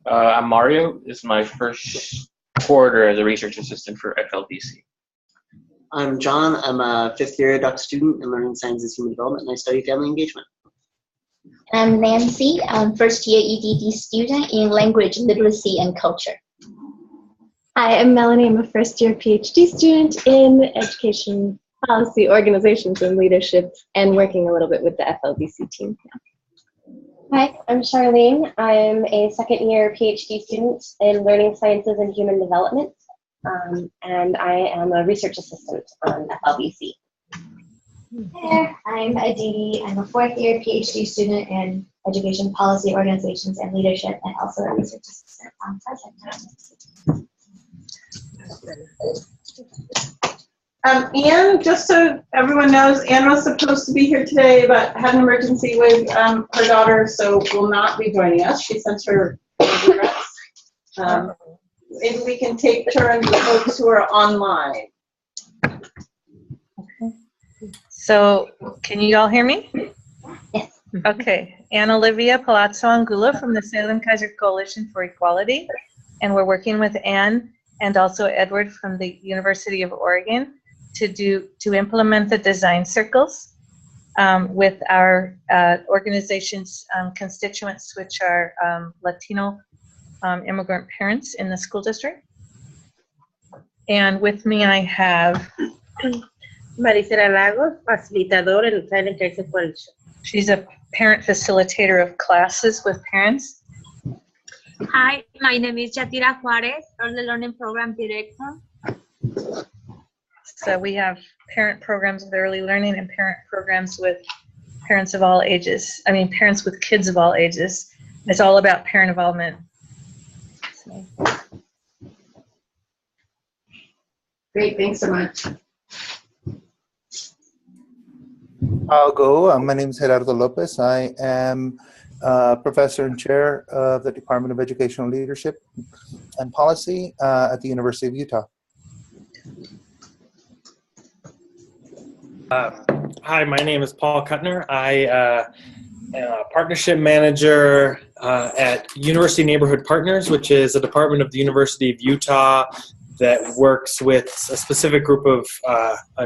I'm Mario. This is my first quarter as a research assistant for FLDC. I'm John. I'm a fifth-year doc student in Learning Sciences Human Development, and I study family engagement. I'm Nancy. I'm first-year EDD student in Language, Literacy, and Culture. Hi, I'm Melanie. I'm a first-year PhD student in Education Policy, Organizations, and Leadership, and working a little bit with the FLDC team now. Hi, I'm Charlene. I'm a second-year PhD student in Learning Sciences and Human Development, and I am a research assistant on FLDC. Hi there, I'm Aditi. I'm a fourth-year PhD student in Education Policy, Organizations, and Leadership, and also a research assistant on project. Anne, just so everyone knows, Anne was supposed to be here today, but had an emergency with her daughter, so will not be joining us. She sends her regrets. Maybe we can take turns with folks who are online. So, can you all hear me? Yes. Okay. Anne Olivia Palazzo Angulo from the Salem Kaiser Coalition for Equality, and we're working with Anne and also Edward from the University of Oregon to implement the design circles with our organization's constituents, which are Latino immigrant parents in the school district. And with me I have Maricela Lagos, facilitador en Silent Kaiser Coalition. She's a parent facilitator of classes with parents. Hi, my name is Yatira Juarez, Early Learning Program Director. So we have parent programs with early learning and parent programs with parents of all ages. I mean, parents with kids of all ages. It's all about parent involvement. So. Great, thanks so much. I'll go. My name is Gerardo Lopez. I am professor and chair of the Department of Educational Leadership and Policy at the University of Utah. Hi, my name is Paul Kuttner. I am a partnership manager at University Neighborhood Partners, which is a department of the University of Utah that works with a specific group of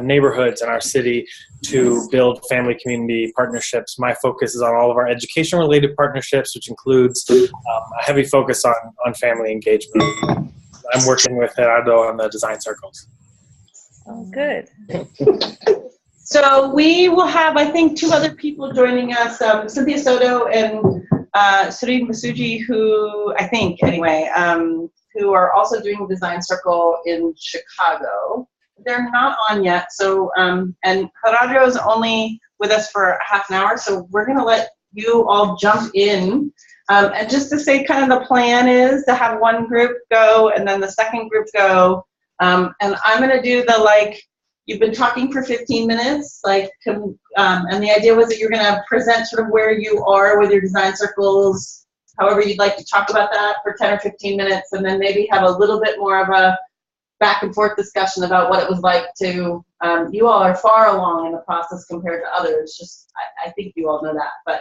neighborhoods in our city to build family community partnerships. My focus is on all of our education related partnerships, which includes a heavy focus on family engagement. I'm working with Gerardo on the design circles. Oh, good. So we will have, I think, two other people joining us, Cynthia Soto and Suri Masuji, who I think, anyway, who are also doing the design circle in Chicago. They're not on yet, so, and Gerardo is only with us for half an hour, so we're gonna let you all jump in. And just to say kind of the plan is to have one group go and then the second group go. And I'm gonna do the, like, you've been talking for 15 minutes, like, and the idea was that you're gonna present sort of where you are with your design circles, however you'd like to talk about that for 10 or 15 minutes, and then maybe have a little bit more of a back and forth discussion about what it was like to, you all are far along in the process compared to others, just, I think you all know that, but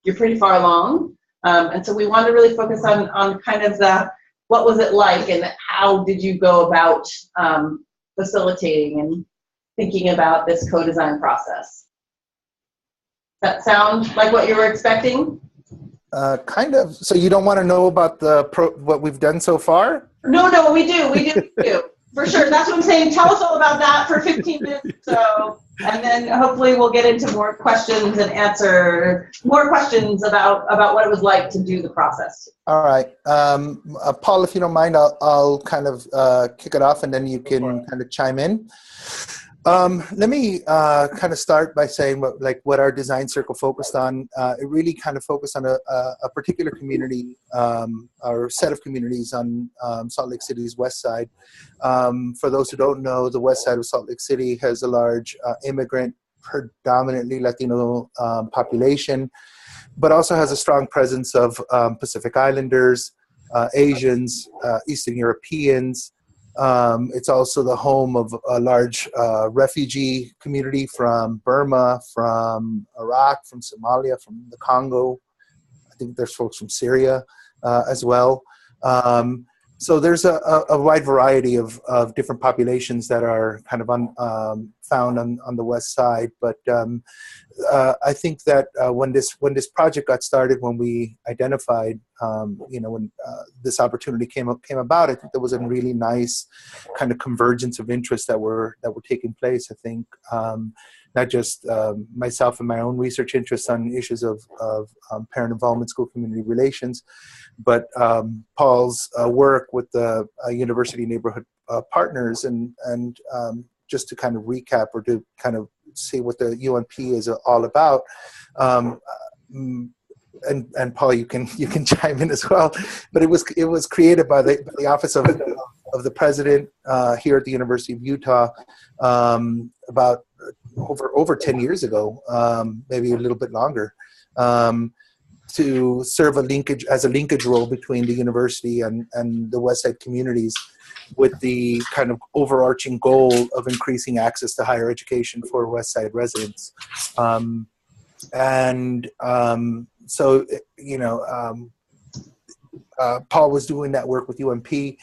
you're pretty far along. And so we wanted to really focus on kind of the, what was it like and how did you go about facilitating and thinking about this co-design process. Does that sound like what you were expecting? Kind of. So you don't want to know about what we've done so far? No, we do. For sure. That's what I'm saying. Tell us all about that for 15 minutes or so. And then hopefully we'll get into more questions and answer more questions about what it was like to do the process. All right. Paul, if you don't mind, I'll kind of kick it off and then you can kind of chime in. Let me kind of start by saying what our design circle focused on. It really kind of focused on a particular community or set of communities on Salt Lake City's west side. For those who don't know, the west side of Salt Lake City has a large immigrant, predominantly Latino population, but also has a strong presence of Pacific Islanders, Asians, Eastern Europeans. It's also the home of a large refugee community from Burma, from Iraq, from Somalia, from the Congo, think there's folks from Syria as well. So there's a wide variety of different populations that are kind of found on the west side. But I think that when this project got started, when we identified, when this opportunity came about, I think there was a really nice kind of convergence of interests that were taking place. I think not just myself and my own research interests on issues of parent involvement, school community relations, but Paul's work with the University Neighborhood Partners, and just to kind of recap or to kind of see what the UNP is all about. And Paul, you can chime in as well. But it was created by the Office of the President here at the University of Utah about over 10 years ago, maybe a little bit longer, to serve as a linkage role between the university and the West Side communities, with the kind of overarching goal of increasing access to higher education for West Side residents. So, Paul was doing that work with UMP.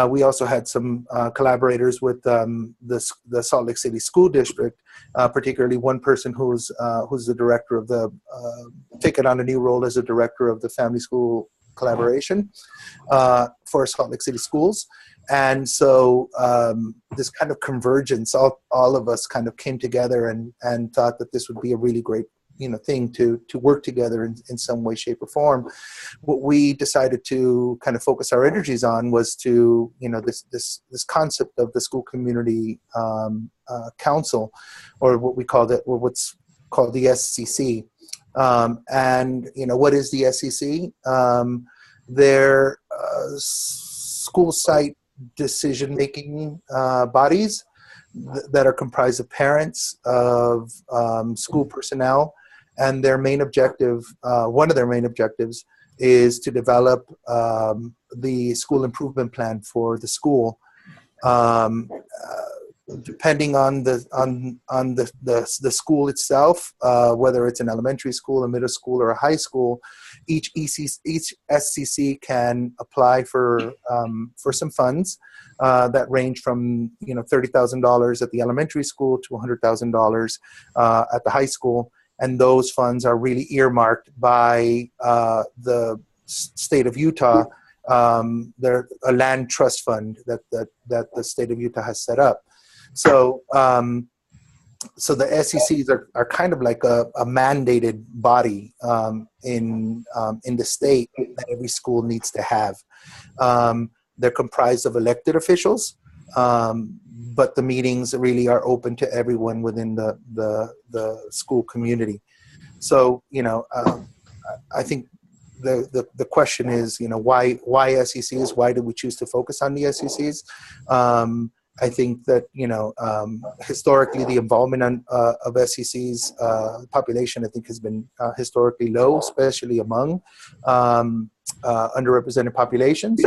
We also had some collaborators with the Salt Lake City School District, particularly one person who's the director of taken on a new role as a director of the Family School Collaboration for Salt Lake City Schools. And so this kind of convergence, all of us kind of came together and thought that this would be a really great thing to work together in some way, shape, or form. What we decided to kind of focus our energies on was to, this concept of the school community council, or what's called the SCC. And what is the SCC? They're school site decision-making bodies that are comprised of parents, of school personnel, and their main objective, one of their main objectives, is to develop the school improvement plan for the school. Depending on the school itself, whether it's an elementary school, a middle school, or a high school, each SCC can apply for some funds that range from $30,000 at the elementary school to $100,000 at the high school. And those funds are really earmarked by the state of Utah. They're a land trust fund that the state of Utah has set up. So so the SECs are kind of like a mandated body in the state that every school needs to have. They're comprised of elected officials, but the meetings really are open to everyone within the school community. So, I think the question is, why SECs? Why do we choose to focus on the SECs? I think that, historically the involvement of SECs population, I think, has been historically low, especially among underrepresented populations.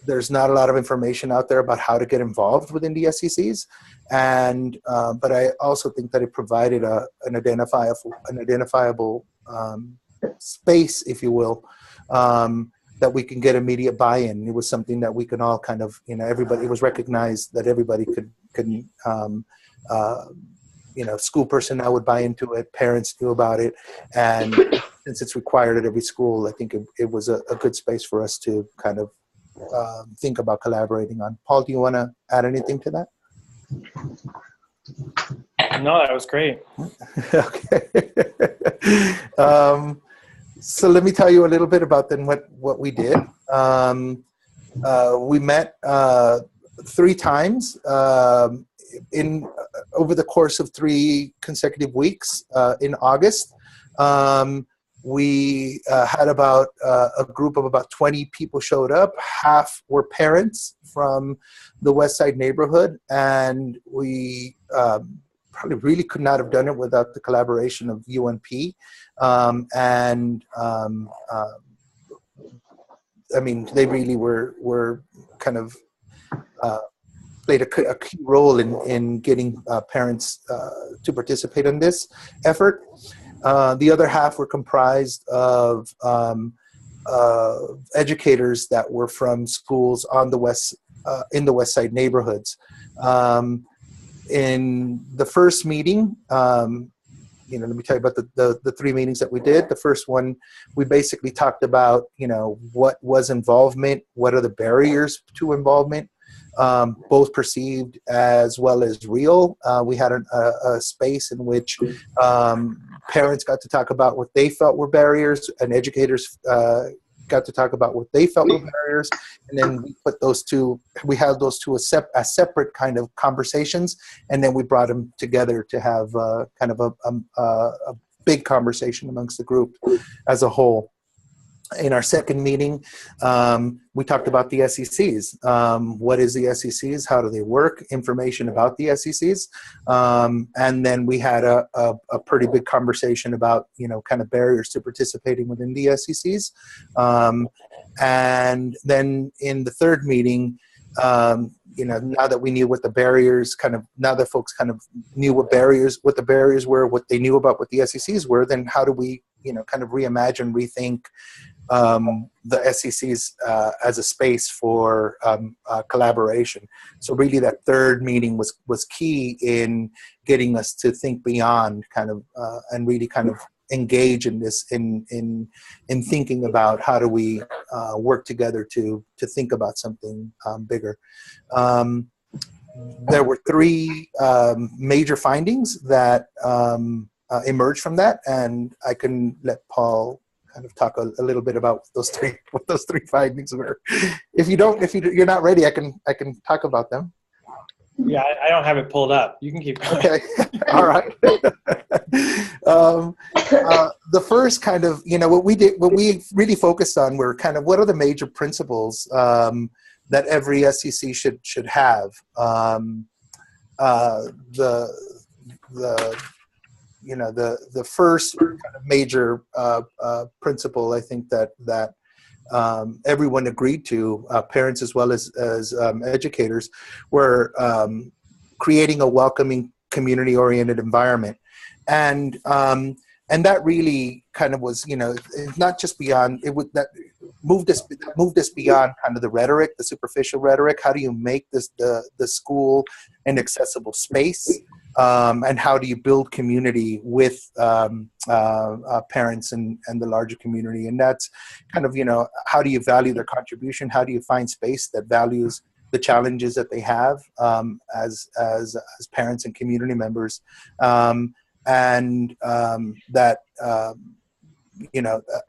There's not a lot of information out there about how to get involved within the SECs, but I also think that it provided an identifiable space, if you will, that we can get immediate buy-in. It was something that we can all kind of, everybody, it was recognized that everybody could school personnel would buy into it, parents knew about it, and since it's required at every school, I think it was a good space for us to kind of think about collaborating on. Paul, do you want to add anything to that? No, that was great. Okay. So let me tell you a little bit about then what we did. We met 3 times over the course of 3 consecutive weeks in August. We had about a group of about 20 people showed up. Half were parents from the West Side neighborhood, and we probably really could not have done it without the collaboration of UNP. I mean, they really were kind of played a key role in getting parents to participate in this effort. The other half were comprised of educators that were from schools on the in the West Side neighborhoods. In the first meeting, let me tell you about the three meetings that we did. The first one, we basically talked about, what was involvement, what are the barriers to involvement, both perceived as well as real. We had a space in which parents got to talk about what they felt were barriers, and educators got to talk about what they felt were barriers, and then we put those two, we had those two as separate kind of conversations, and then we brought them together to have kind of a big conversation amongst the group as a whole. In our second meeting, we talked about the SECs. What is the SECs? How do they work? Information about the SECs. And then we had a pretty big conversation about, kind of barriers to participating within the SECs. And then in the third meeting, now that we knew what the barriers now that folks kind of knew what the barriers were, what they knew about what the SECs were, then how do we, kind of reimagine, rethink the SECs as a space for collaboration. So really that third meeting was key in getting us to think beyond and really kind of engage in this, in thinking about how do we work together to think about something bigger. There were three major findings that emerged from that, and I can let Paul kind of talk a little bit about what those three findings were. If you're not ready, I can talk about them. Yeah, I don't have it pulled up. You can keep going. Okay, all right. The first kind of, what we really focused on were kind of what are the major principles that every SEC should have. The first kind of major principle, I think that everyone agreed to, parents as well as educators, were creating a welcoming, community-oriented environment, and that really kind of was, not just beyond that moved us beyond kind of the rhetoric, the superficial rhetoric. How do you make the school an accessible space? And how do you build community with parents and the larger community? And that's kind of, how do you value their contribution? How do you find space that values the challenges that they have as parents and community members? I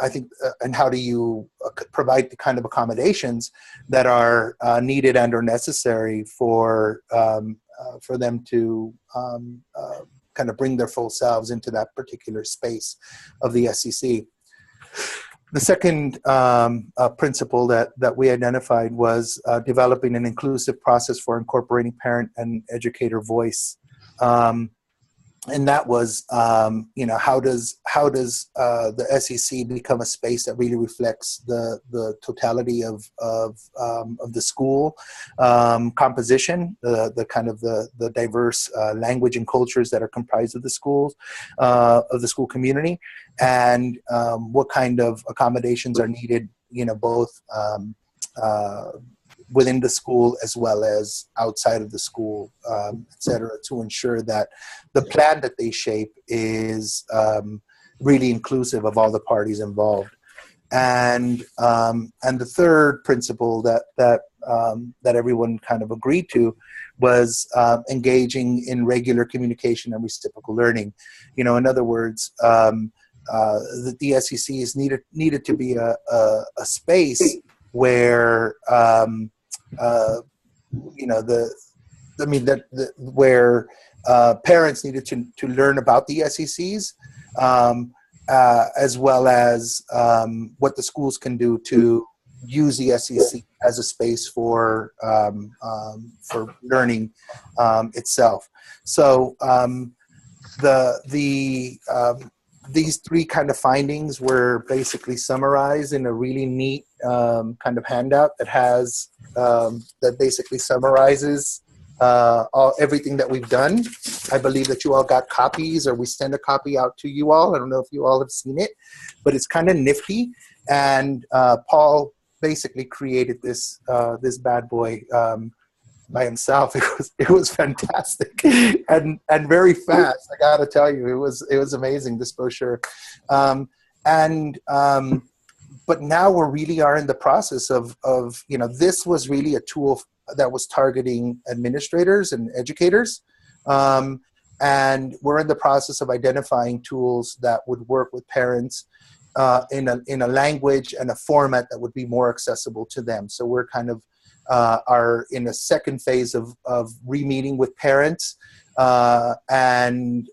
think, and how do you provide the kind of accommodations that are needed and or necessary for them to kind of bring their full selves into that particular space of the SEC. The second principle that we identified was developing an inclusive process for incorporating parent and educator voice. And that was, how does the SEC become a space that really reflects the totality of the school composition, the kind of the diverse language and cultures that are comprised of the schools, of the school community, and what kind of accommodations are needed, both within the school as well as outside of the school, et cetera, to ensure that the plan that they shape is really inclusive of all the parties involved. And the third principle that everyone kind of agreed to was engaging in regular communication and reciprocal learning. In other words, the SECs needed to be a space where where parents needed to learn about the SECs, as well as what the schools can do to use the SEC as a space for learning itself. So these three kind of findings were basically summarized in a really neat kind of handout that has that basically summarizes everything that we've done. I believe that you all got copies, or we send a copy out to you all. I don't know if you all have seen it, but it's kind of nifty. And Paul basically created this this bad boy by himself. It was fantastic and very fast. I gotta tell you, it was amazing, this brochure. But now we really are in the process of this was really a tool that was targeting administrators and educators. And we're in the process of identifying tools that would work with parents in a language and a format that would be more accessible to them. So we're kind of are in a second phase of re-meeting with parents, and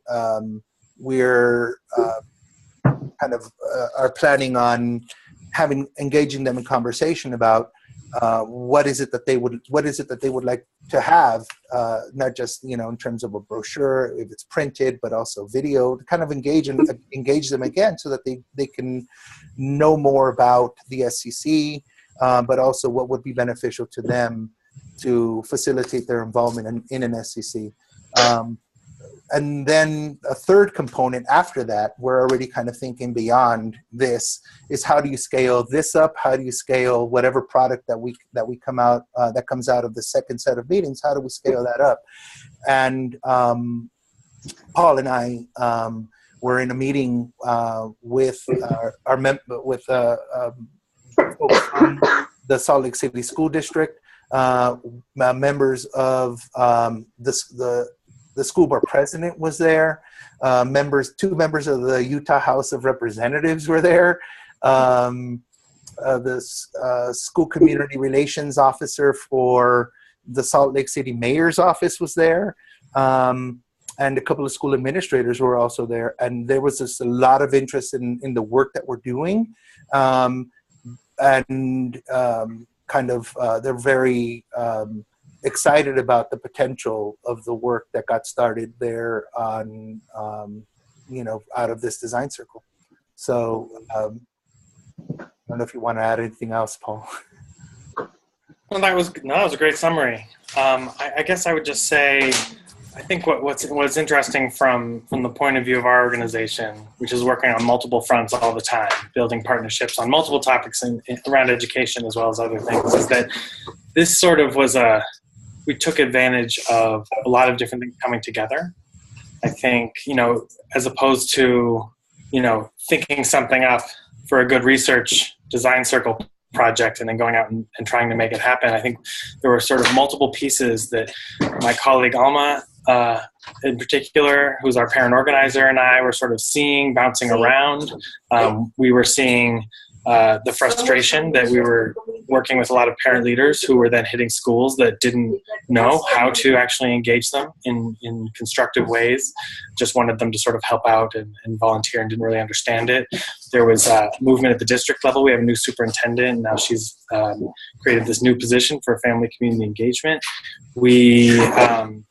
we're are planning on engaging them in conversation about what is it that they would like to have, not just in terms of a brochure if it's printed, but also video, to kind of engage them again so that they can know more about the SCC, but also what would be beneficial to them to facilitate their involvement in an SCC. And then a third component after that, we're already kind of thinking beyond this, is how do you scale this up? How do you scale whatever product that comes out of the second set of meetings? How do we scale that up? And Paul and I were in a meeting with folks from the Salt Lake City School District, members of the school board president was there. Two members of the Utah House of Representatives were there. The school community relations officer for the Salt Lake City mayor's office was there. And a couple of school administrators were also there. And there was just a lot of interest in the work that we're doing. They're very excited about the potential of the work that got started there on, out of this design circle. So I don't know if you want to add anything else, Paul. Well, that was a great summary. I guess I would just say, I think what's interesting from the point of view of our organization, which is working on multiple fronts all the time, building partnerships on multiple topics around education as well as other things, is that this sort of we took advantage of a lot of different things coming together. I think, as opposed to, thinking something up for a good research design circle project and then going out and trying to make it happen, I think there were sort of multiple pieces that my colleague Alma, in particular, who's our parent organizer, and I were sort of seeing bouncing around. We were seeing the frustration that we were working with a lot of parent leaders who were then hitting schools that didn't know how to actually engage them in constructive ways, just wanted them to sort of help out and volunteer and didn't really understand it. There was a movement at the district level. We have a new superintendent, and now she's created this new position for family community engagement. We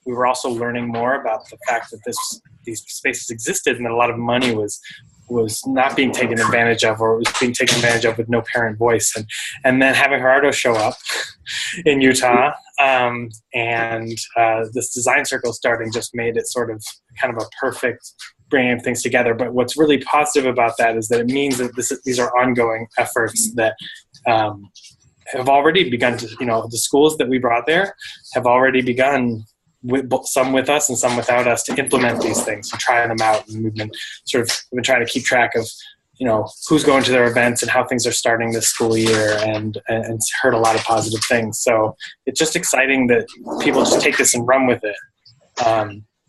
were also learning more about the fact that these spaces existed and that a lot of money was not being taken advantage of, or it was being taken advantage of with no parent voice. And then having Gerardo show up in Utah and this design circle starting just made it sort of kind of a perfect bringing things together. But what's really positive about that is that it means that these are ongoing efforts that have already begun to, the schools that we brought there have already begun, some with us and some without us, to implement these things and try them out. And we've been trying to keep track of, who's going to their events and how things are starting this school year, and heard a lot of positive things. So it's just exciting that people just take this and run with it.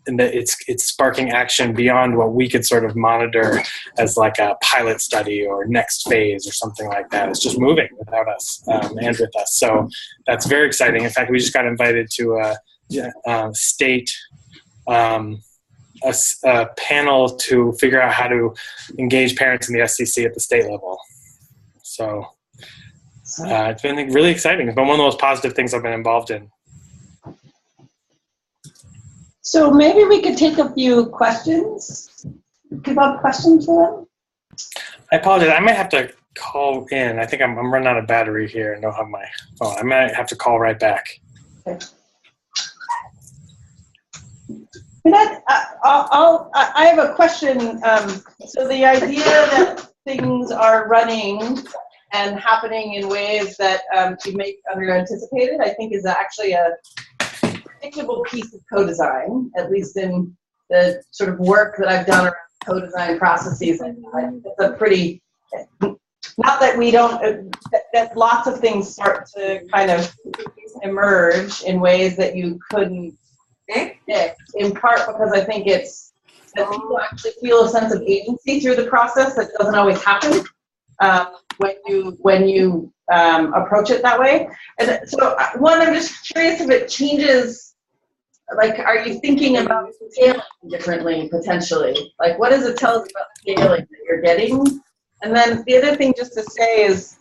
And that it's sparking action beyond what we could sort of monitor as like a pilot study or next phase or something like that. It's just moving without us and with us. So that's very exciting. In fact, we just got invited to a state a panel to figure out how to engage parents in the SCC at the state level. So it's been really exciting. It's been one of the most positive things I've been involved in. So maybe we could take a few questions. Give up questions for them. I apologize. I might have to call in. I think I'm running out of battery here and don't have my phone. I might have to call right back. Okay. I have a question. So the idea that things are running and happening in ways that you make under-anticipated, I think is actually a predictable piece of co-design, at least in the sort of work that I've done around co-design processes. It's a pretty, not that we don't, that lots of things start to kind of emerge in ways that you couldn't predict, in part because I think it's that people actually feel a sense of agency through the process that doesn't always happen when you approach it that way. And so, one, I'm just curious if it changes. Like, are you thinking about scaling differently potentially? Like, what does it tell us about scaling that you're getting? And then the other thing, just to say, is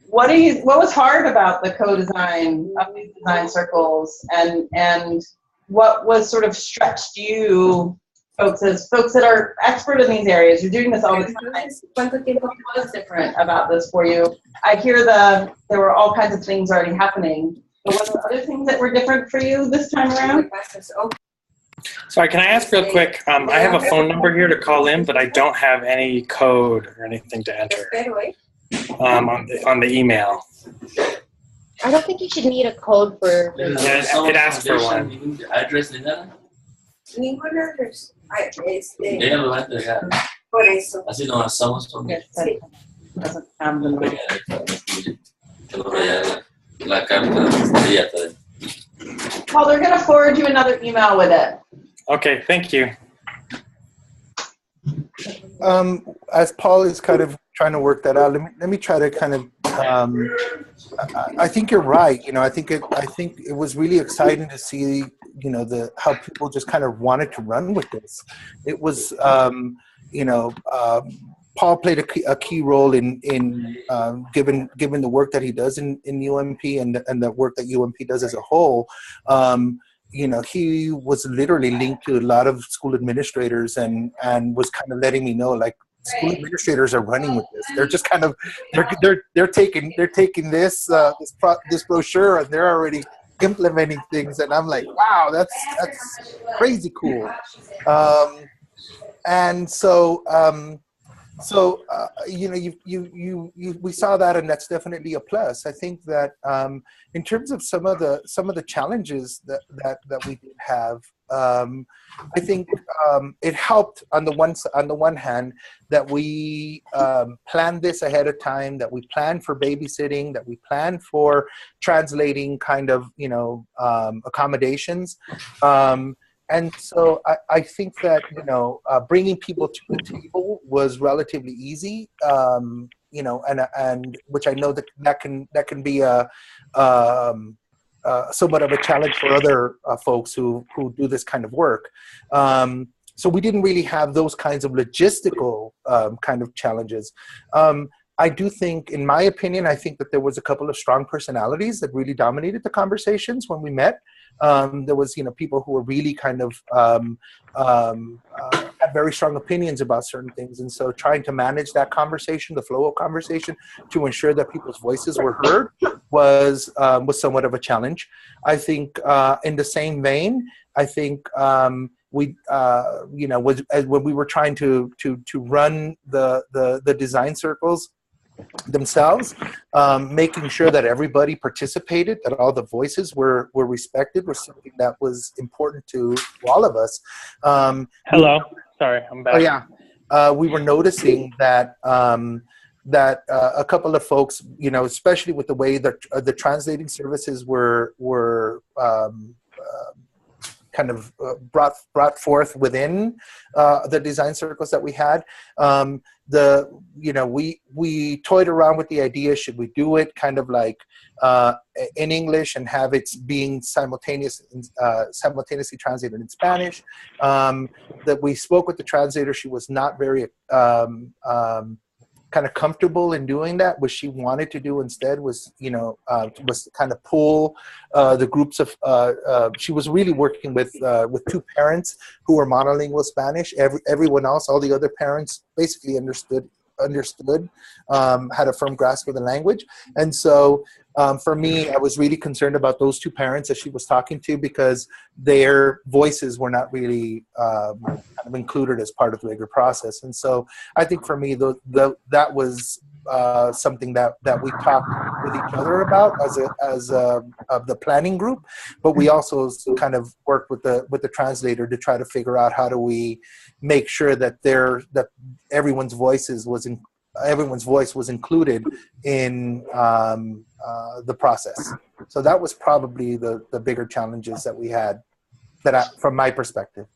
what was hard about the co-design of these design circles, and what was sort of stretched you folks as folks that are expert in these areas? You're doing this all the time. What is different about this for you? I hear there were all kinds of things already happening, but what are other things that were different for you this time around? Sorry, can I ask real quick? I have a phone number here to call in, but I don't have any code or anything to enter on the email. I don't think you should need a code for. It asks for one. Ningún address. Ella lo va a entregar. Por eso. Así nos avanzamos con Sí. la carta inmediata. Well, they're going to forward you another email with it. Okay, thank you. As Paul is kind of trying to work that out, let me try to kind of. I think you're right. You know, I think it was really exciting to see, you know, how people just kind of wanted to run with this. It was, you know, Paul played a key role in given the work that he does in UMP and the work that UMP does as a whole. You know, he was literally linked to a lot of school administrators and was kind of letting me know, like, school administrators are running with this. They're just kind of they're taking this brochure and they're already implementing things, and I'm like, wow, that's crazy cool. And so you know, we saw that, and that's definitely a plus. I think that in terms of some of the challenges that we did have, I think it helped on the one hand that we planned this ahead of time, that we planned for babysitting, that we planned for translating kind of, you know, accommodations. And so I think that, you know, bringing people to the table was relatively easy, you know, and which I know that can be somewhat of a challenge for other folks who do this kind of work. So we didn't really have those kinds of logistical kind of challenges. I do think, in my opinion, I think that there was a couple of strong personalities that really dominated the conversations when we met. There was, you know, people who were really kind of had very strong opinions about certain things, and so trying to manage that conversation, the flow of conversation, to ensure that people's voices were heard was somewhat of a challenge. I think, in the same vein, I think we, you know, when we were trying to run the design circles themselves, making sure that everybody participated, that all the voices were respected, was something that was important to all of us. Hello, sorry, I'm back. Oh yeah, we were noticing that a couple of folks, you know, especially with the way that the translating services were kind of brought forth within the design circles that we had. You know, we toyed around with the idea, should we do it kind of like in English and have it being simultaneously translated in Spanish. That we spoke with the translator, she was not very kind of comfortable in doing that. What she wanted to do instead was, you know, was kind of pull the groups of, she was really working with two parents who were monolingual Spanish. Everyone else, all the other parents basically understood understood, had a firm grasp of the language. And so for me, I was really concerned about those two parents that she was talking to, because their voices were not really kind of included as part of the bigger process. And so I think for me, that was something that we talked with each other about as the planning group, but we also kind of worked with the translator to try to figure out how do we make sure that everyone's voice was included in the process. So that was probably the bigger challenges that we had, from my perspective.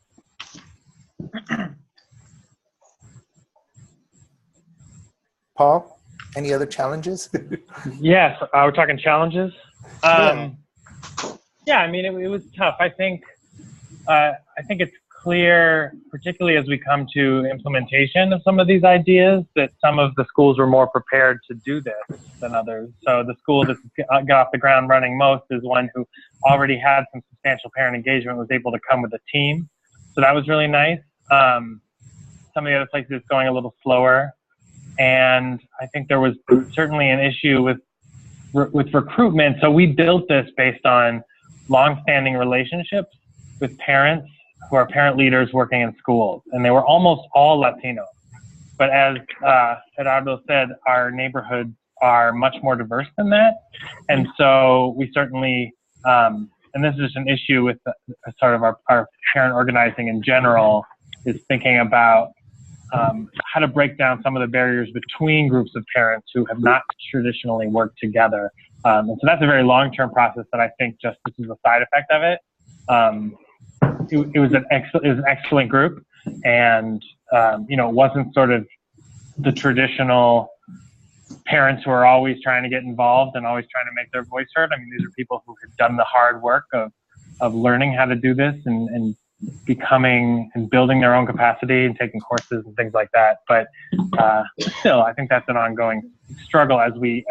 Paul, any other challenges? Yes, we're talking challenges. Yeah, I mean, it was tough. I think it's clear, particularly as we come to implementation of some of these ideas, that some of the schools were more prepared to do this than others. So the school that got off the ground running most is one who already had some substantial parent engagement, was able to come with a team. So that was really nice. Some of the other places it's going a little slower. And I think there was certainly an issue with recruitment. So we built this based on long-standing relationships with parents who are parent leaders working in schools, and they were almost all Latino. But as Gerardo said, our neighborhoods are much more diverse than that. And so we certainly, and this is an issue with sort of our parent organizing in general, is thinking about how to break down some of the barriers between groups of parents who have not traditionally worked together. And so that's a very long-term process that I think just this is a side effect of it. It was an excellent group, and it wasn't sort of the traditional parents who are always trying to get involved and always trying to make their voice heard. I mean, these are people who have done the hard work of learning how to do this and becoming and building their own capacity and taking courses and things like that. But still, I think that's an ongoing struggle as we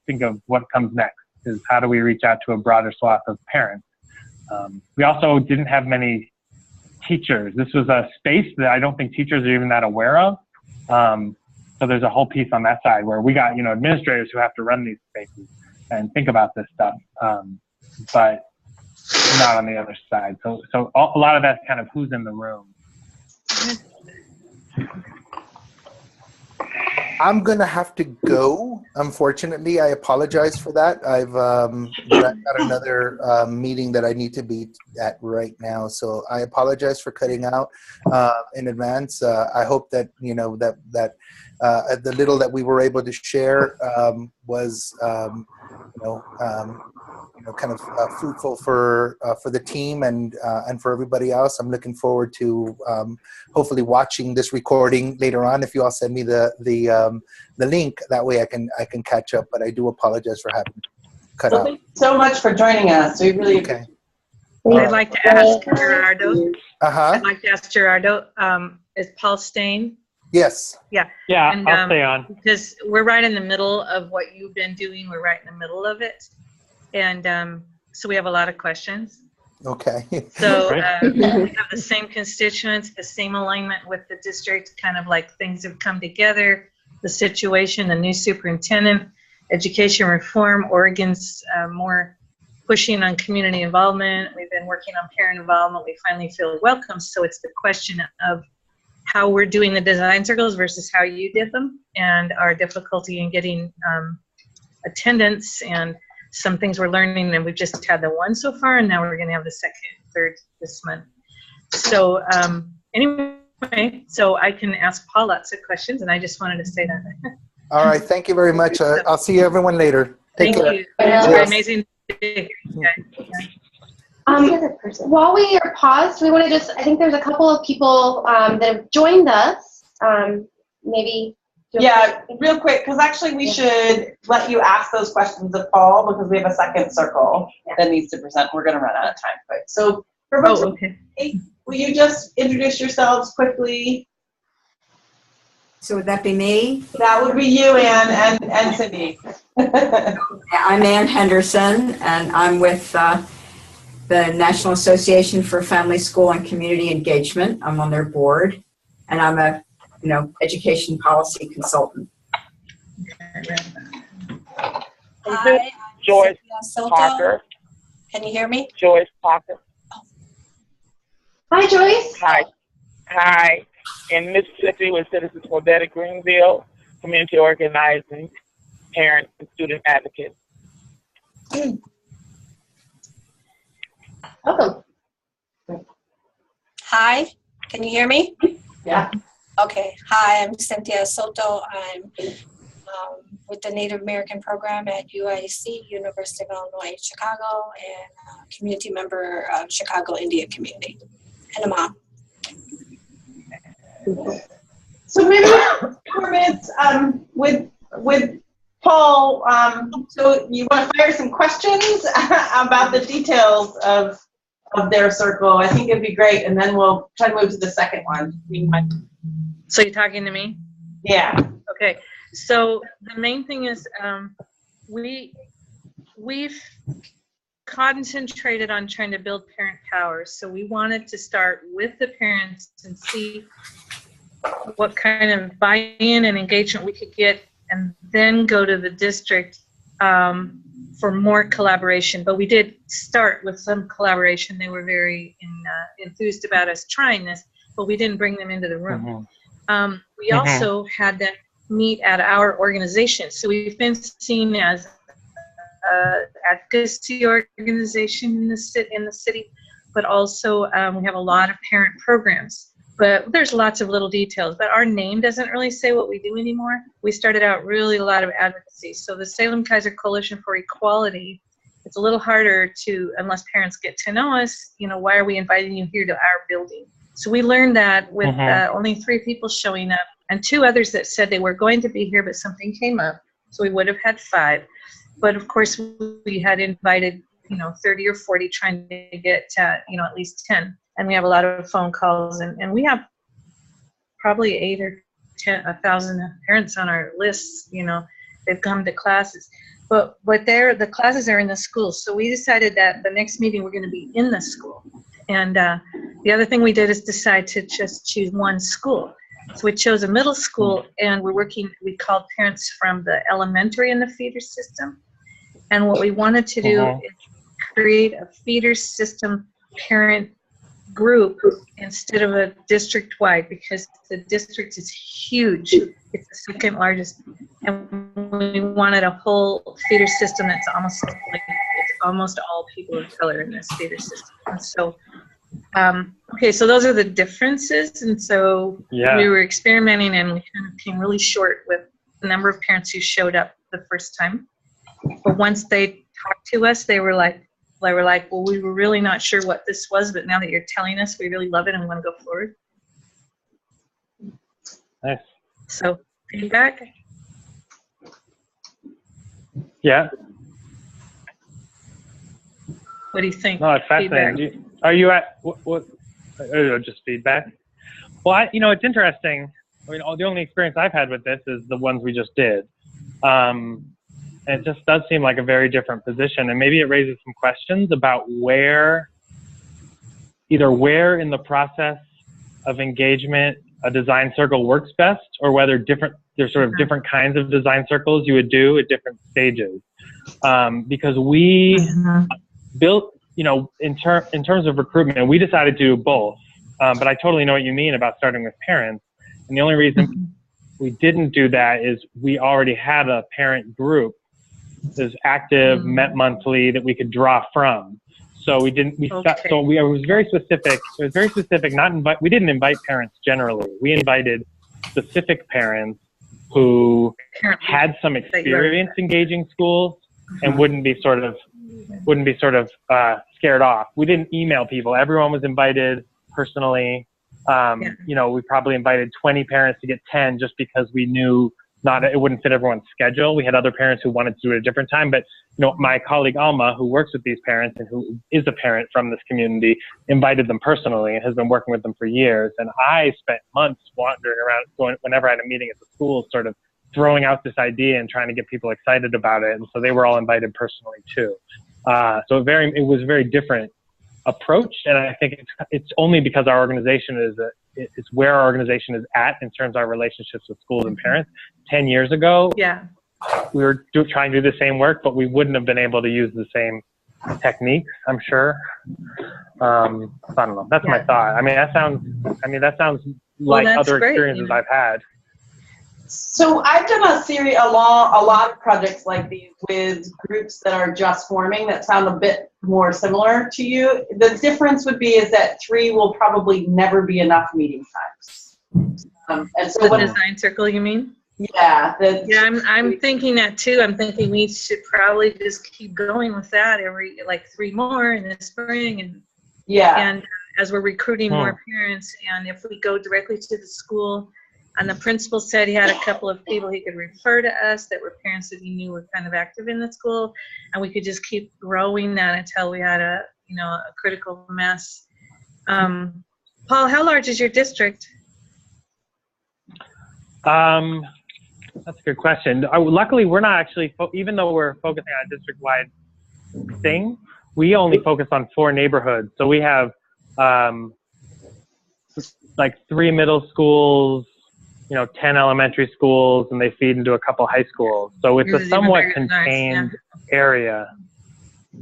think of what comes next, is how do we reach out to a broader swath of parents. We also didn't have many teachers. This was a space that I don't think teachers are even that aware of. So there's a whole piece on that side where we got, administrators who have to run these spaces and think about this stuff, but not on the other side. So a lot of that's kind of who's in the room. I'm going to have to go, unfortunately. I apologize for that. I've got another meeting that I need to be at right now. So I apologize for cutting out in advance. I hope that, the little that we were able to share was, kind of fruitful for the team and for everybody else. I'm looking forward to hopefully watching this recording later on. If you all send me the link, that way I can catch up. But I do apologize for having cut out. Thank you so much for joining us. We really okay. I'd like to ask Gerardo. I'd like to ask Gerardo. Is Paul staying? Yes. Yeah. Yeah, and, I'll stay on. Because we're right in the middle of what you've been doing. We're right in the middle of it. And so we have a lot of questions. Okay. So we have the same constituents, the same alignment with the district, kind of like things have come together, the situation, the new superintendent, education reform, Oregon's more pushing on community involvement. We've been working on parent involvement. We finally feel welcome. So it's the question of how we're doing the design circles versus how you did them, and our difficulty in getting attendance and some things we're learning, and we've just had the one so far, and now we're going to have the second, third this month. So anyway, so I can ask Paul lots of questions, and I just wanted to say that. All right. Thank you very much. I'll see you everyone later. Take care. You. It's been amazing to hear you guys. While we are paused, we want to I think there's a couple of people that have joined us. Maybe. Yeah, real quick, because actually we should let you ask those questions of Paul, because we have a second circle that needs to present. We're going to run out of time quick. So, for folks, will you just introduce yourselves quickly? So would that be me? That would be you, Ann, and Cindy. I'm Ann Henderson, and I'm with the National Association for Family, School, and Community Engagement. I'm on their board, and I'm a education policy consultant. Hi, Joyce Soto. Parker. Can you hear me? Joyce Parker. Hi, Joyce. Hi. Hi. In Mississippi with Citizens for Better Greenville, community organizing, parent and student advocate. Welcome. Hi, can you hear me? Yeah. Okay. Hi, I'm Cynthia Soto. I'm with the Native American program at UIC, University of Illinois, Chicago, and a community member of Chicago Indian community, and a mom. So maybe 4 minutes with Paul. So you want to fire some questions about the details of their circle? I think it'd be great, and then we'll try to move to the second one. So you're talking to me? Yeah. Okay. So the main thing is we've concentrated on trying to build parent power. So we wanted to start with the parents and see what kind of buy-in and engagement we could get, and then go to the district for more collaboration. But we did start with some collaboration. They were very enthused about us trying this, but we didn't bring them into the room. We also had them meet at our organization. So we've been seen as an advocacy organization in the city, but also we have a lot of parent programs. But there's lots of little details, but our name doesn't really say what we do anymore. We started out really a lot of advocacy. So the Salem-Keizer Coalition for Equality, it's a little harder to, unless parents get to know us, why are we inviting you here to our building? So we learned that with only 3 people showing up and 2 others that said they were going to be here, but something came up. So we would have had 5. But of course we had invited, 30 or 40, trying to get, at least 10. And we have a lot of phone calls, and we have probably 8 or 10, 1,000 parents on our lists. They've come to classes, but the classes are in the schools. So we decided that the next meeting we're going to be in the school. And the other thing we did is decide to just choose one school. So we chose a middle school, and we called parents from the elementary and the feeder system. And what we wanted to do is create a feeder system parent group instead of a district-wide, because the district is huge. It's the 2nd largest, and we wanted a whole feeder system that's almost all people of color in this feeder system. And so, okay, so those are the differences, and so we were experimenting, and we kind of came really short with the number of parents who showed up the first time. But once they talked to us, they were like, well, we were really not sure what this was, but now that you're telling us, we really love it and we want to go forward. Nice. So, feedback? Yeah. What do you think? No, it's fascinating. Are you at what? Just feedback. Well, it's interesting. I mean, the only experience I've had with this is the ones we just did. And it just does seem like a very different position, and maybe it raises some questions about where in the process of engagement a design circle works best, or whether there's sort of different kinds of design circles you would do at different stages. Because we built, in terms of recruitment, we decided to do both. But I totally know what you mean about starting with parents. And the only reason we didn't do that is we already had a parent group that was active, met monthly, that we could draw from. So we didn't. It was very specific. It was very specific. We didn't invite parents generally. We invited specific parents who had some experience engaging schools and wouldn't be sort of scared off. We didn't email people. Everyone was invited personally. We probably invited 20 parents to get 10 just because we knew it wouldn't fit everyone's schedule. We had other parents who wanted to do it at a different time, but my colleague Alma, who works with these parents and who is a parent from this community, invited them personally and has been working with them for years. And I spent months wandering around, whenever I had a meeting at the school, sort of throwing out this idea and trying to get people excited about it. And so they were all invited personally too. So it was a very different approach, and I think it's only because our organization it's where our organization is at in terms of our relationships with schools and parents. 10 years ago, yeah, we were trying to do the same work, but we wouldn't have been able to use the same techniques, I'm sure. I don't know. That's my thought. I mean, that sounds like other experiences I've had. So I've done a lot of projects like these with groups that are just forming that sound a bit more similar to you. The difference would be is that 3 will probably never be enough meeting times. And so the design circle, you mean? Yeah. I'm thinking that too. I'm thinking we should probably just keep going with that every, like 3 more in the spring, and as we're recruiting more parents, and if we go directly to the school. And the principal said he had a couple of people he could refer to us that were parents that he knew were kind of active in the school, and we could just keep growing that until we had a critical mass. Paul, how large is your district? That's a good question. Luckily, we're not actually, even though we're focusing on a district-wide thing, we only focus on 4 neighborhoods. So we have like 3 middle schools, 10 elementary schools, and they feed into a couple high schools. So it's a somewhat contained area.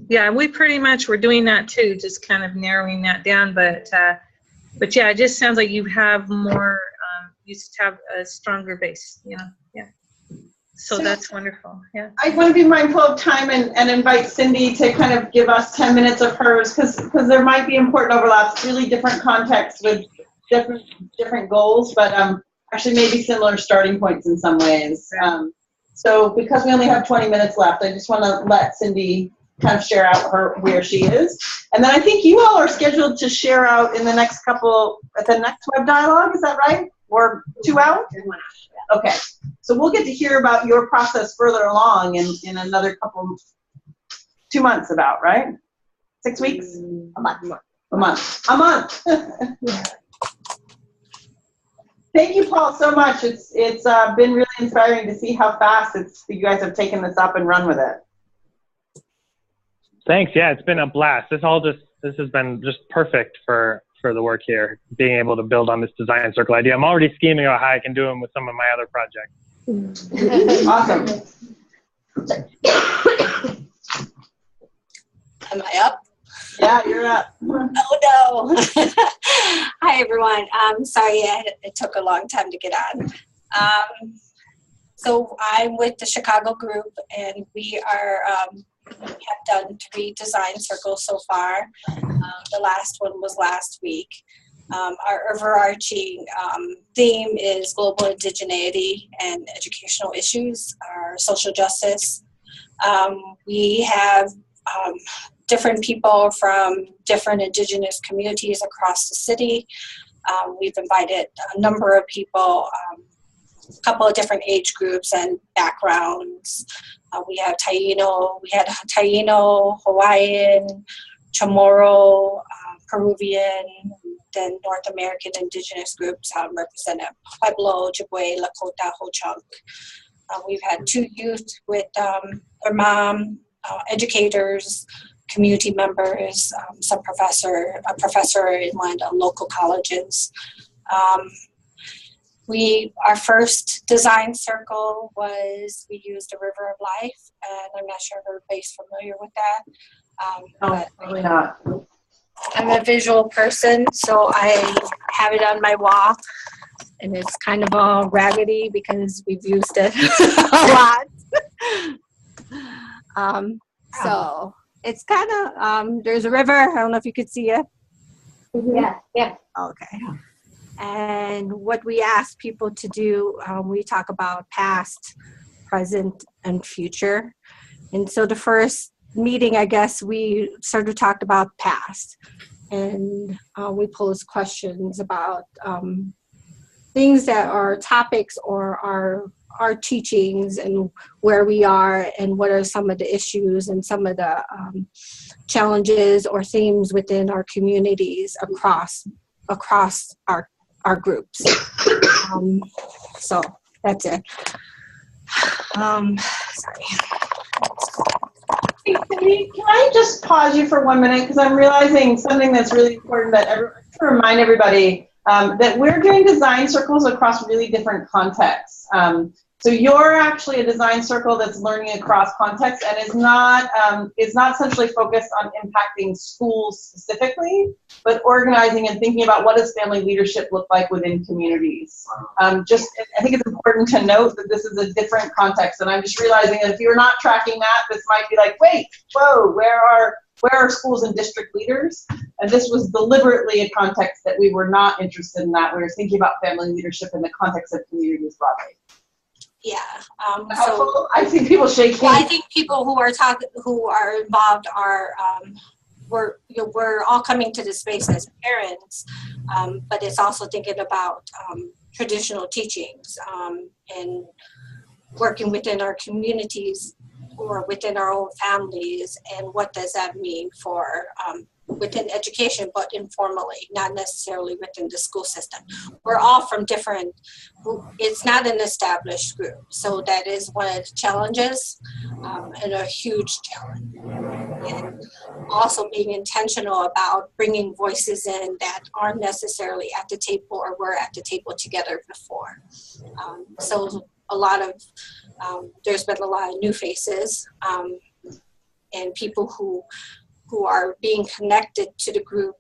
Yeah, we pretty much were doing that too, just kind of narrowing that down. But yeah, it just sounds like you have more, you just have a stronger base, yeah. So that's wonderful, yeah. I want to be mindful of time and invite Cindy to kind of give us 10 minutes of hers, because there might be important overlaps, really different contexts with different goals, but actually maybe similar starting points in some ways. So because we only have 20 minutes left, I just want to let Cindy kind of share out where she is. And then I think you all are scheduled to share out in the next at the next web dialogue, is that right? Or 2 out? Okay. So we'll get to hear about your process further along in another 2 months about, right? 6 weeks? A month. A month. Thank you, Paul, so much. It's been really inspiring to see how fast you guys have taken this up and run with it. Thanks. Yeah, it's been a blast. This has been just perfect for the work here, being able to build on this design circle idea. I'm already scheming about how I can do them with some of my other projects. Awesome. Am I up? Yeah, you're up. Oh no. Hi everyone. Sorry it took a long time to get on. So I'm with the Chicago group, and we have done 3 design circles so far. The last one was last week. Our overarching theme is global indigeneity and educational issues, our social justice. We have different people from different indigenous communities across the city. We've invited a number of people, a couple of different age groups and backgrounds. We had Taino, Hawaiian, Chamorro, Peruvian, then North American indigenous groups represented Pueblo, Ojibwe, Lakota, Ho-Chunk. We've had 2 youth with their mom, educators, community members, a professor in one of the local colleges. Our first design circle we used the River of Life, and I'm not sure if everybody's familiar with that. Probably not. I'm a visual person, so I have it on my wall, and it's kind of all raggedy because we've used it a lot. So it's kind of, there's a river. I don't know if you could see it. Yeah. Okay. And what we ask people to do, we talk about past, present, and future. And so the first meeting, I guess, we sort of talked about past. And we posed questions about things that are topics or our teachings and where we are and what are some of the issues and some of the challenges or themes within our communities across our groups. So that's it. Sorry. Hey, Cindy, can I just pause you for 1 minute, because I'm realizing something that's really important to remind everybody. that we're doing design circles across really different contexts. So you're actually a design circle that's learning across contexts and is not essentially focused on impacting schools specifically, but organizing and thinking about what does family leadership look like within communities. I think it's important to note that this is a different context, and I'm just realizing that if you're not tracking that, this might be like, wait, whoa, where are schools and district leaders? And this was deliberately a context that we were not interested in that. We were thinking about family leadership in the context of communities broadly. Yeah. So I see people shaking. Well, I think people who are involved are we're all coming to this space as parents, but it's also thinking about traditional teachings and working within our communities or within our own families, and what does that mean for within education, but informally, not necessarily within the school system. We're all from different, it's not an established group. So that is one of the challenges, and a huge challenge. And also being intentional about bringing voices in that aren't necessarily at the table or were at the table together before. So a lot of, there's been a lot of new faces, and people who are being connected to the group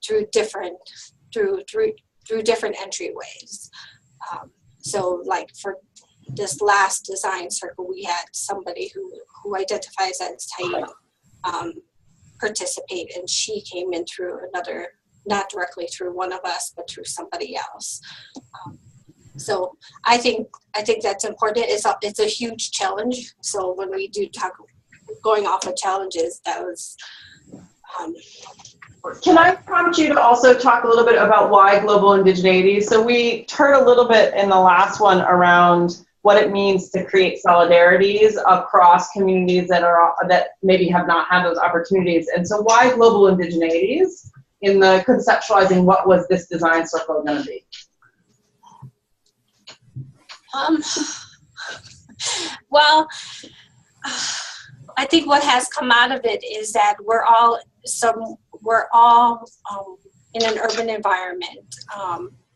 through different entryways. So like for this last design circle, we had somebody who identifies as Taino participate, and she came in through another, not directly through one of us, but through somebody else. So I think that's important. It's a huge challenge. So when we do talk, going off of challenges, that was. Can I prompt you to also talk a little bit about why global indigeneity? So we heard a little bit in the last one around what it means to create solidarities across communities that maybe have not had those opportunities. And so why global indigeneities in the conceptualizing what was this design circle going to be? Well, I think what has come out of it is that we're all in an urban environment,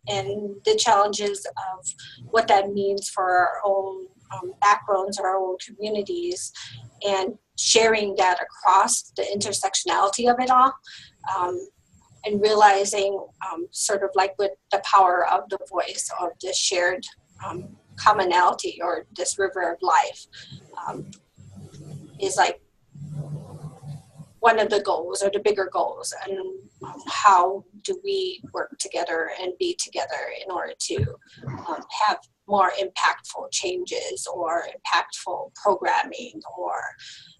and the challenges of what that means for our own backgrounds, our own communities, and sharing that across the intersectionality of it all, and realizing sort of like with the power of the voice of the shared commonality, or this river of life, is like one of the goals or the bigger goals. And how do we work together and be together in order to have more impactful changes or impactful programming or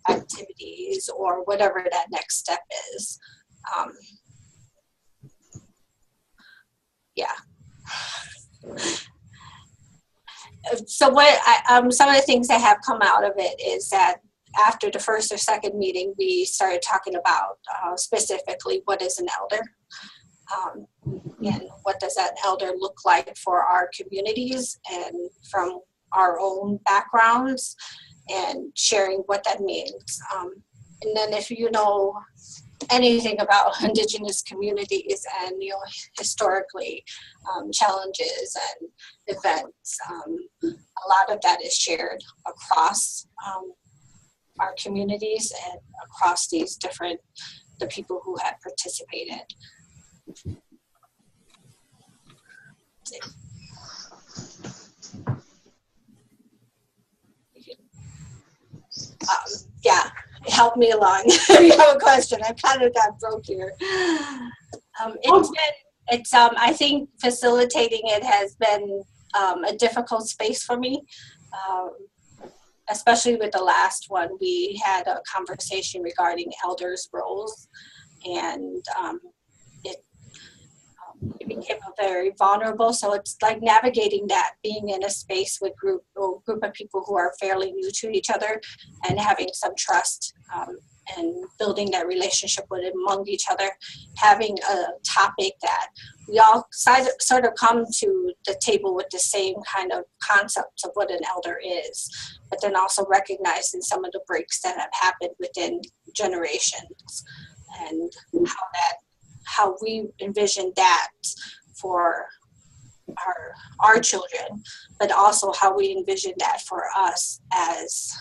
activities or whatever that next step is. Yeah. So what some of the things that have come out of it is that after the first or second meeting, we started talking about specifically what is an elder, and what does that elder look like for our communities and from our own backgrounds, and sharing what that means. And then if you know anything about Indigenous communities and historically challenges and events, a lot of that is shared across our communities and across the people who have participated. Yeah, help me along. If you have a question, I kind of got broke here. I think facilitating it has been a difficult space for me. Especially with the last one, we had a conversation regarding elders' roles, and it became very vulnerable. So it's like navigating that, being in a space with group of people who are fairly new to each other, and having some trust, and building that relationship among each other, having a topic that we all sort of come to the table with the same kind of concepts of what an elder is, but then also recognizing some of the breaks that have happened within generations, and how we envision that for our children, but also how we envision that for us as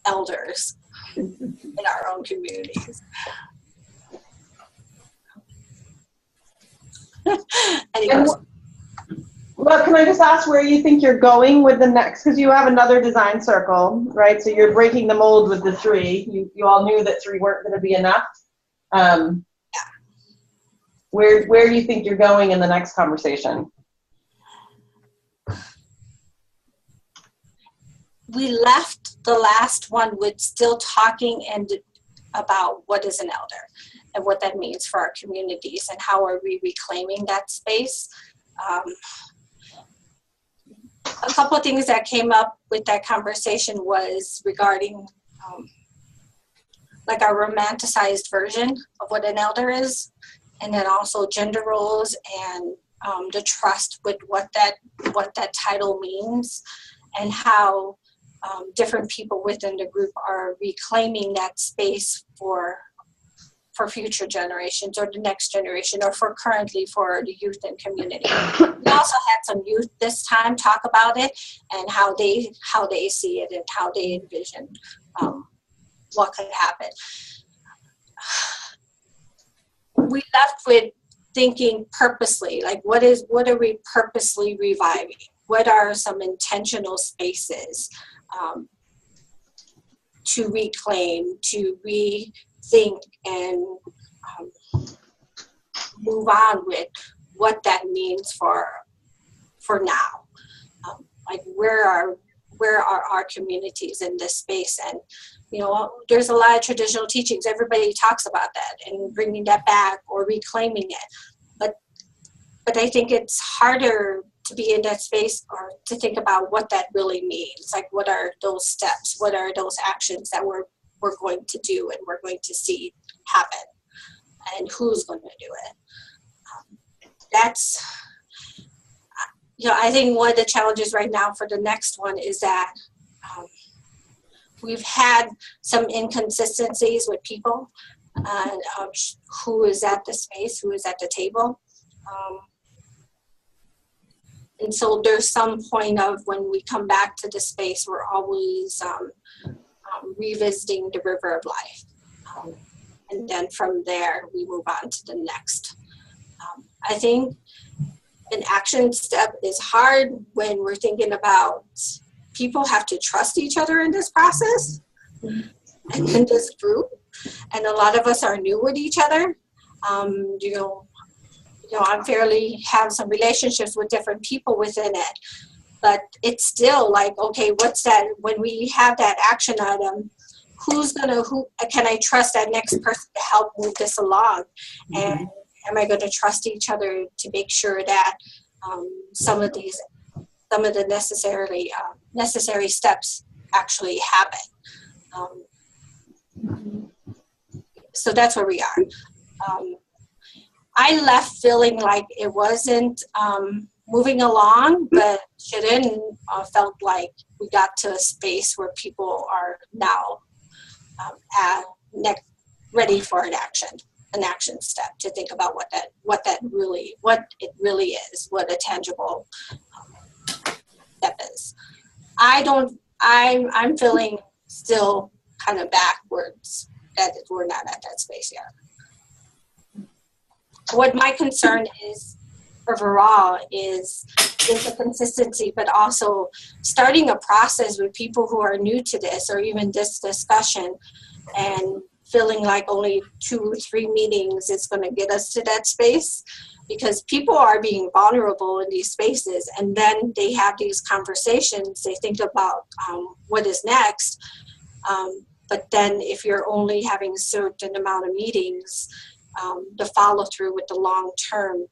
elders in our own communities. Well, can I just ask where you think you're going with the next, because you have another design circle, right? So you're breaking the mold with the 3. You all knew that 3 weren't going to be enough. Where do you think you're going in the next conversation? We left the last one with still talking about what is an elder and what that means for our communities and how are we reclaiming that space. A couple of things that came up with that conversation was regarding like our romanticized version of what an elder is, and then also gender roles and the trust with what that title means, and how different people within the group are reclaiming that space for future generations or the next generation, or for the youth and community. We also had some youth this time talk about it and how they see it and how they envision what could happen. We left with thinking purposely, like what are we purposely reviving? What are some intentional spaces to reclaim, to rethink, and move on with what that means for now? Like where are our communities in this space? And there's a lot of traditional teachings. Everybody talks about that and bringing that back or reclaiming it. But I think it's harder to be in that space or to think about what that really means. Like, what are those steps? What are those actions that we're going to do and we're going to see happen? And who's going to do it? That's, I think one of the challenges right now for the next one is that we've had some inconsistencies with people and who is at the space, who is at the table. And so there's some point of when we come back to the space, we're always revisiting the river of life. And then from there, we move on to the next. I think an action step is hard when we're thinking about people have to trust each other in this process and in this group. And a lot of us are new with each other. I'm have some relationships with different people within it, but it's still like, okay, what's that? When we have that action item, who can I trust that next person to help move this along? And am I going to trust each other to make sure that some of the necessary steps actually happen? So that's where we are. I left feeling like it wasn't moving along, but Shirin felt like we got to a space where people are now ready for an action step to think about what it really is, what a tangible step is. I'm feeling still kind of backwards that we're not at that space yet. What my concern is overall is the consistency, but also starting a process with people who are new to this or even this discussion and feeling like only 2 or 3 meetings is going to get us to that space, because people are being vulnerable in these spaces, and then they have these conversations, they think about what is next, but then if you're only having a certain amount of meetings, the follow through with the long term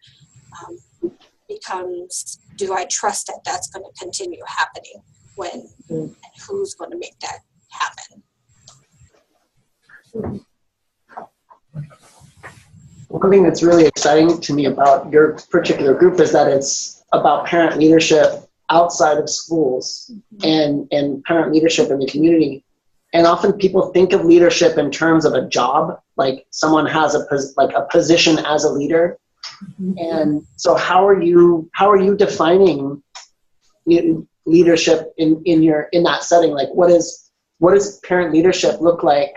becomes, do I trust that that's going to continue happening when, and who's going to make that happen? One thing that's really exciting to me about your particular group is that it's about parent leadership outside of schools and parent leadership in the community. And often people think of leadership in terms of a job, like someone has a position as a leader. And so how are you defining leadership in that setting? Like what does parent leadership look like,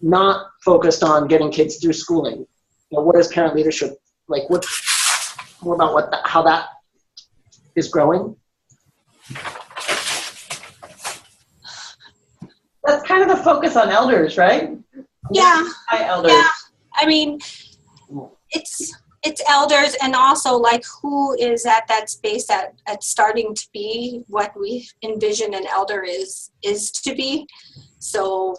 not focused on getting kids through schooling? You know, what is parent leadership like? What more about how that is growing? That's kind of the focus on elders, right? Yeah. Hi, elders. Yeah. I mean, it's elders, and also like who is at that space at starting to be what we envision an elder is to be. So,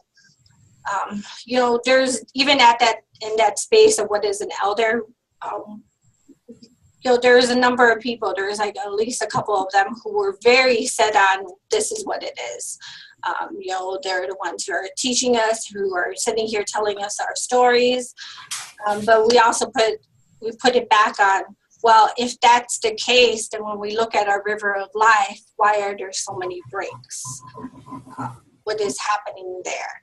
you know, there's even in that space of what is an elder, you know, there's a number of people, there's like at least a couple of them who were very set on this is what it is. You know, they're the ones who are teaching us, who are sitting here telling us our stories. But we also put it back on, well, if that's the case, then when we look at our river of life, why are there so many breaks? What is happening there?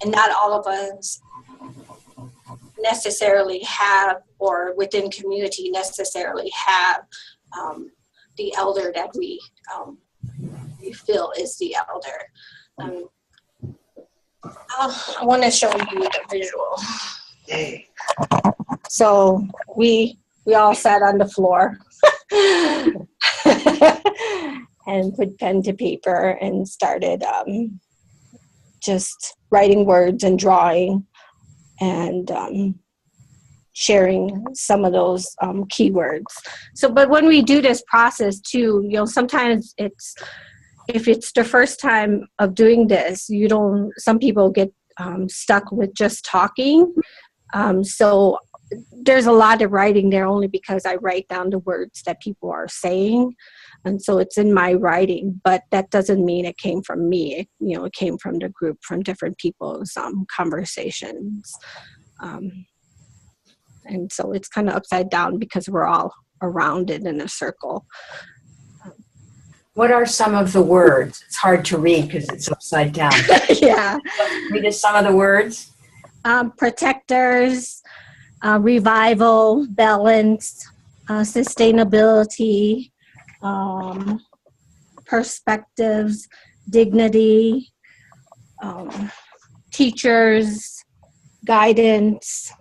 And not all of us necessarily have, or within community necessarily have, the elder that we feel is the elder. I want to show you the visual. So we all sat on the floor and put pen to paper and started just writing words and drawing and sharing some of those keywords. So, but when we do this process too, you know, sometimes if it's the first time of doing this, some people get stuck with just talking. So there's a lot of writing there only because I write down the words that people are saying. And so it's in my writing, but that doesn't mean it came from me. It came from the group, from different people's conversations. And so it's kind of upside down because we're all around it in a circle. What are some of the words? It's hard to read because it's upside down. Yeah. Read us some of the words. Protectors, revival, balance, sustainability, perspectives, dignity, teachers, guidance,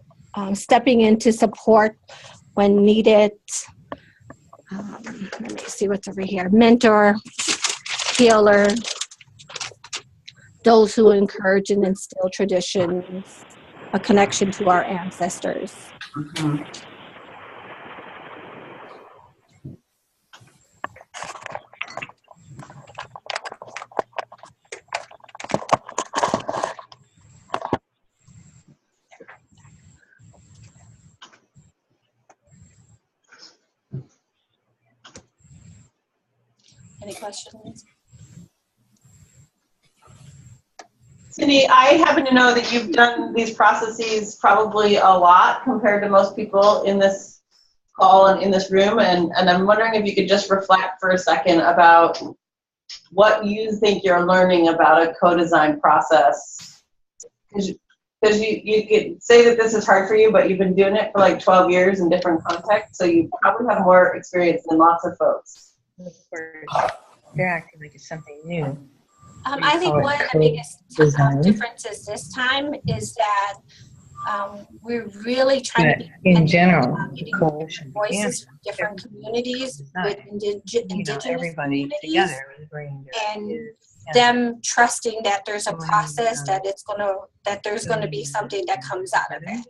stepping into support when needed. Let me see what's over here. Mentor, healer, those who encourage and instill traditions, a connection to our ancestors. Mm-hmm. Any questions? Cindy, I happen to know that you've done these processes probably a lot compared to most people in this call and in this room, and I'm wondering if you could just reflect for a second about what you think you're learning about a co-design process. Because you could say that this is hard for you, but you've been doing it for like 12 years in different contexts, so you probably have more experience than lots of folks. They're acting like it's something new. I think one of the biggest differences this time is that we're really trying to be in general, voices from different communities with indigenous everybody communities, together and them trusting that there's a process that there's gonna be something that comes out of it.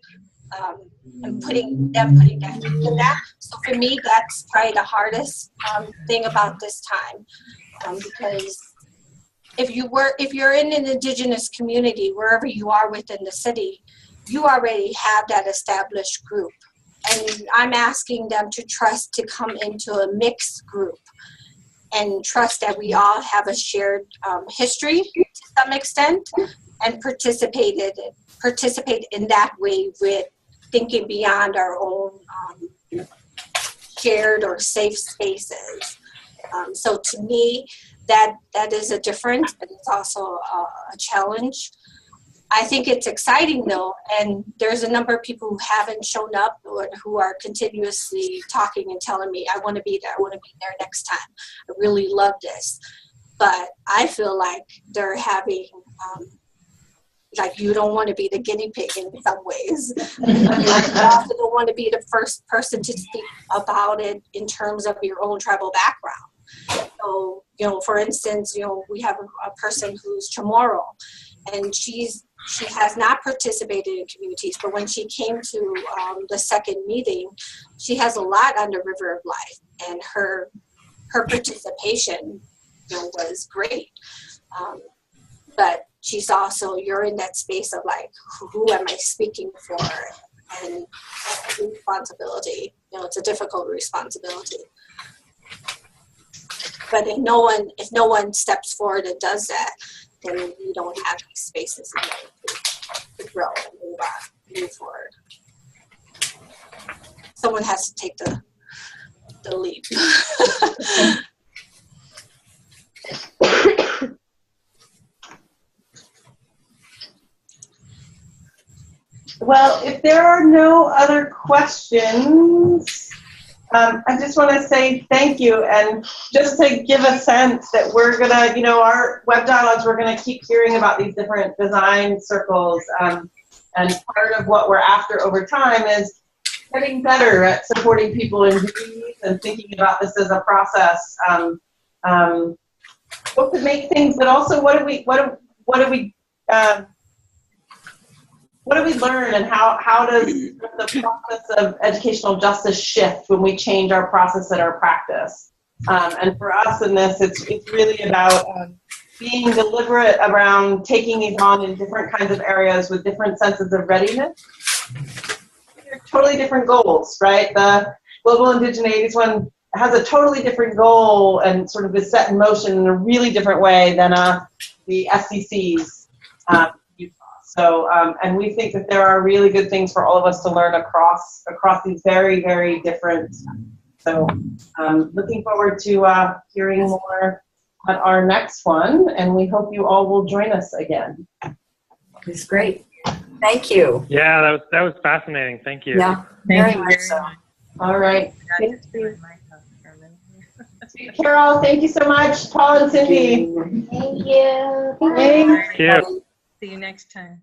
And putting that into that. So for me, that's probably the hardest thing about this time, because if you're in an indigenous community, wherever you are within the city, you already have that established group, and I'm asking them to trust to come into a mixed group and trust that we all have a shared history to some extent, and participate in that way with thinking beyond our own shared or safe spaces. So to me, that is a difference, but it's also a challenge. I think it's exciting though, and there's a number of people who haven't shown up or who are continuously talking and telling me, I want to be there, I want to be there next time. I really love this. But I feel like they're having, like you don't want to be the guinea pig in some ways. You also don't want to be the first person to speak about it in terms of your own tribal background. So, you know, for instance, you know, we have a person who's Chamorro, and she has not participated in communities, but when she came to the second meeting, she has a lot on the River of Life, and her participation, you know, was great. But she's also, you're in that space of like, who am I speaking for? And responsibility, you know, it's a difficult responsibility. But if no one steps forward and does that, then we don't have these spaces to grow and move forward. Someone has to take the leap. Well, if there are no other questions, I just want to say thank you, and just to give a sense that we're gonna, you know, our web dialogues, we're gonna keep hearing about these different design circles, and part of what we're after over time is getting better at supporting people in needs and thinking about this as a process. What could make things, but also what do we learn, and how does the process of educational justice shift when we change our process and our practice? And for us in this, it's really about being deliberate around taking these on in different kinds of areas with different senses of readiness. They're totally different goals, right? The Global Indigeneity one has a totally different goal and sort of is set in motion in a really different way than the FCC's So, and we think that there are really good things for all of us to learn across these very, very different. So, looking forward to hearing more at our next one, and we hope you all will join us again. It's great. Thank you. Yeah, that was fascinating. Thank you. Yeah, very much so. All right. Thank you. Carol, thank you so much. Paul and Cindy. Thank you. Thank you. See you next time.